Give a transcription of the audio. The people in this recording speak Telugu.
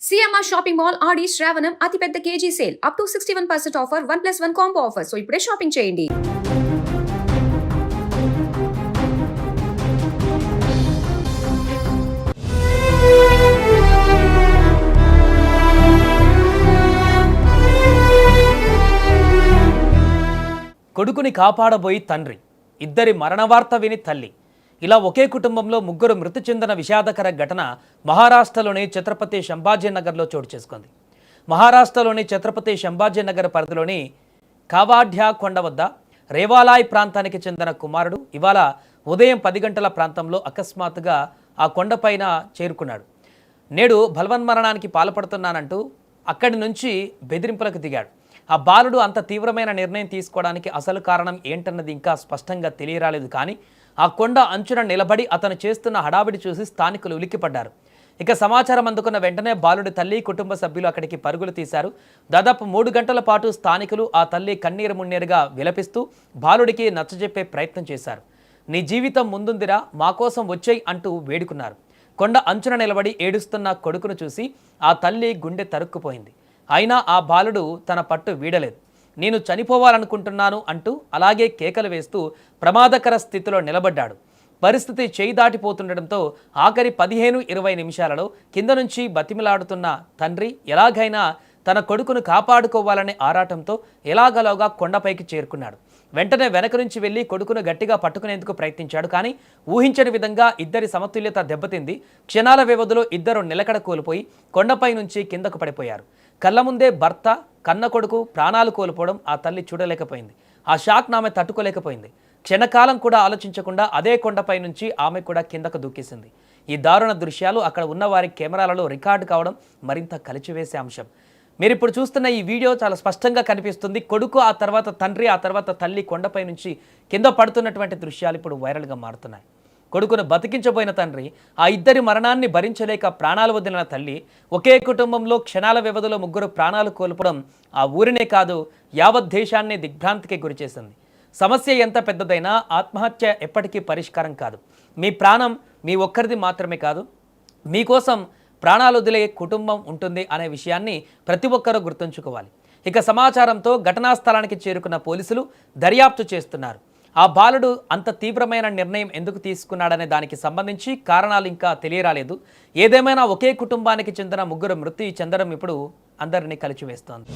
సిఎంఆర్ షాపింగ్ మాల్ ఆడి శ్రావణం అతిపెద్ద KG sale up to 61% offer 1+1 combo offer. So ఇప్పుడే షాపింగ్ చేయండి. కొడుకుని కాపాడబోయి తండ్రి, ఇద్దరి మరణ వార్త విని తల్లి, ఇలా ఒకే కుటుంబంలో ముగ్గురు మృతి చెందిన విషాదకర ఘటన మహారాష్ట్రలోని ఛత్రపతి సంభాజీనగర్లో చోటు చేసుకుంది. మహారాష్ట్రలోని ఛత్రపతి సంభాజీనగర్ పరిధిలోని కావాఢ్యా కొండ వద్ద రేవాలాయ్ ప్రాంతానికి చెందిన కుమారుడు ఇవాళ ఉదయం 10 గంటల ప్రాంతంలో అకస్మాత్తుగా ఆ కొండపైన చేరుకున్నాడు. నేడు బలవన్మరణానికి పాల్పడుతున్నానంటూ అక్కడి నుంచి బెదిరింపులకు దిగాడు. ఆ బాలుడు అంత తీవ్రమైన నిర్ణయం తీసుకోవడానికి అసలు కారణం ఏంటన్నది ఇంకా స్పష్టంగా తెలియరాలేదు. కానీ ఆ కొండ అంచున నిలబడి అతను చేస్తున్న హడావిడి చూసి స్థానికులు ఉలిక్కిపడ్డారు. ఇక సమాచారం అందుకున్న వెంటనే బాలుడి తల్లి, కుటుంబ సభ్యులు అక్కడికి పరుగులు తీశారు. దాదాపు 3 గంటల పాటు స్థానికులు ఆ తల్లి కన్నీరు మున్నీరుగా విలపిస్తూ బాలుడికి నచ్చజెప్పే ప్రయత్నం చేశారు. నీ జీవితం ముందుందిరా, మా కోసం వచ్చేయ్ అంటూ వేడుకున్నారు. కొండ అంచున నిలబడి ఏడుస్తున్న కొడుకును చూసి ఆ తల్లి గుండె తరుక్కుపోయింది. అయినా ఆ బాలుడు తన పట్టు వీడలేదు. నేను చనిపోవాలనుకుంటున్నాను అంటూ అలాగే కేకలు వేస్తూ ప్రమాదకర స్థితిలో నిలబడ్డాడు. పరిస్థితి చేయి దాటిపోతుండటంతో ఆఖరి 15-20 నిమిషాలలో కింద నుంచి బతిమిలాడుతున్న తండ్రి ఎలాగైనా తన కొడుకును కాపాడుకోవాలనే ఆరాటంతో ఎలాగలోగా కొండపైకి చేరుకున్నాడు. వెంటనే వెనక నుంచి వెళ్ళి కొడుకును గట్టిగా పట్టుకునేందుకు ప్రయత్నించాడు. కానీ ఊహించని విధంగా ఇద్దరి సమతుల్యత దెబ్బతింది. క్షణాల వ్యవధిలో ఇద్దరు నిలకడ కోల్పోయి కొండపై నుంచి కిందకు పడిపోయారు. కళ్ళ ముందే భర్త, కన్న కొడుకు ప్రాణాలు కోల్పోవడం ఆ తల్లి చూడలేకపోయింది. ఆ షాక్ ఆమె తట్టుకోలేకపోయింది. క్షణకాలం కూడా ఆలోచించకుండా అదే కొండపై నుంచి ఆమె కూడా కిందకు దూకేసింది. ఈ దారుణ దృశ్యాలు అక్కడ ఉన్న వారి కెమెరాలలో రికార్డు కావడం మరింత కలిచివేసే అంశం. మీరు ఇప్పుడు చూస్తున్న ఈ వీడియో చాలా స్పష్టంగా కనిపిస్తుంది. కొడుకు, ఆ తర్వాత తండ్రి, ఆ తర్వాత తల్లి కొండపై నుంచి కింద పడుతున్నటువంటి దృశ్యాలు ఇప్పుడు వైరల్గా మారుతున్నాయి. కొడుకును బతికించబోయిన తండ్రి, ఆ ఇద్దరి మరణాన్ని భరించలేక ప్రాణాలు వదిలిన తల్లి, ఒకే కుటుంబంలో క్షణాల వ్యవధిలో ముగ్గురు ప్రాణాలు కోల్పోవడం ఆ ఊరినే కాదు యావత్ దేశాన్ని దిగ్భ్రాంతికి గురిచేసింది. సమస్య ఎంత పెద్దదైనా ఆత్మహత్య ఎప్పటికీ పరిష్కారం కాదు. మీ ప్రాణం మీ ఒక్కరిది మాత్రమే కాదు, మీకోసం ప్రాణాలు వదిలే కుటుంబం ఉంటుంది అనే విషయాన్ని ప్రతి ఒక్కరూ గుర్తుంచుకోవాలి. ఇక సమాచారంతో ఘటనా స్థలానికి చేరుకున్న పోలీసులు దర్యాప్తు చేస్తున్నారు. ఆ బాలుడు అంత తీవ్రమైన నిర్ణయం ఎందుకు తీసుకున్నాడనే దానికి సంబంధించి కారణాలు ఇంకా తెలియరాలేదు. ఏదేమైనా ఒకే కుటుంబానికి చెందిన ముగ్గురు మృతి చెందడం ఇప్పుడు అందరినీ కలిచివేస్తోంది.